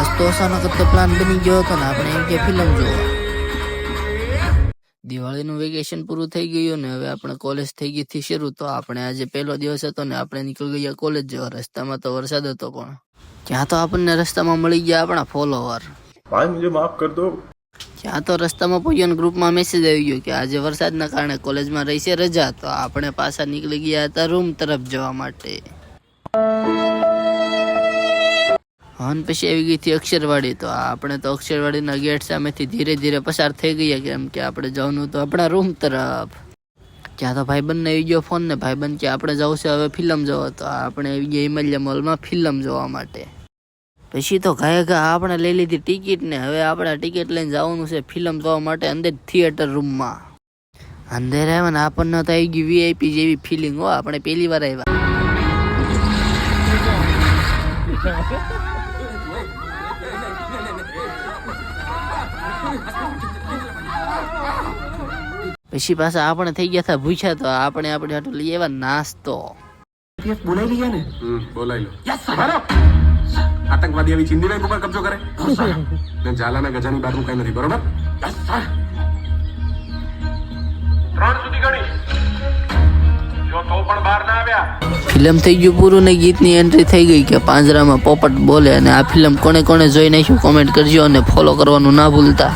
આજ તો અચાનક જ પ્લાન બની ગયો હતો ને આપણે એમ કે ફિલ્મ જોવા. દિવાળીનું વેકેશન પૂરું થઈ ગયું ને હવે આપણે કોલેજ થઈ ગઈ થી શરૂ. તો આપણે આજે પહેલો દિવસ હતો ને આપણે નીકળી ગયા કોલેજ જવા. રસ્તામાં તો વરસાદ હતો પણ ત્યાં તો આપણને રસ્તામાં મળી ગયા આપણા ફોલોવર. ભાઈ મુझे માફ કર દો. ત્યાં તો રસ્તામાં પહોંચ્યો ને ગ્રુપમાં મેસેજ આવી ગયો કે આજે વરસાદના કારણે કોલેજમાં રહેશે રજા. તો આપણે પાછા નીકળી ગયા હતા રૂમ તરફ જવા માટે. હન પછી આવી ગઈ હતી અક્ષરવાડી. તો આપણે તો અક્ષરવાડીના ગેટ સામેથી ધીરે ધીરે પસાર થઈ ગયા કેમ કે આપણે જવાનું તો આપણા રૂમ તરફ. ત્યાં તો ભાઈબંધને આવી ગયો ફોન ને ભાઈબંધ કે આપણે જવું છે હવે ફિલ્મ જોવા. તો આપણે આવી ગયા હિમાલય મોલમાં ફિલ્મ જોવા માટે. પછી તો ઘા આપણે લઈ લીધી ટિકિટ ને હવે આપણે ટિકિટ લઈને જવાનું છે ફિલ્મ જોવા માટે અંદર થિયેટર રૂમમાં. અંદર આવ્યા ને આપણને તો આવી ગઈ VIP જેવી ફિલિંગ. હો આપણે પહેલી વાર આવ્યા. પછી પાછા આપણે થઈ ગયા હતા ભૂખ્યા. તો આપણે હાટું લઈ આવ્યા નાસ્તો. બોલાઈ लिया ने બોલાઈ લો. आतंकवादी अभी चिंदी बैंक ઉપર કબજો કરે ને ઝાલાના ગજાની બાતનું કઈ નથી બરોબર. 3 સુધી ગણી જો તો પણ બહાર ના આવ્યા. ફિલ્મ થઈ ગયું પૂરું ને ગીતની એન્ટ્રી થઈ ગઈ કે પાંજરામાં પોપટ બોલે. અને આ ફિલ્મ કોને કોને જોઈ નાખ્યું કોમેન્ટ કરજો અને ફોલો કરવાનું ના ભૂલતા.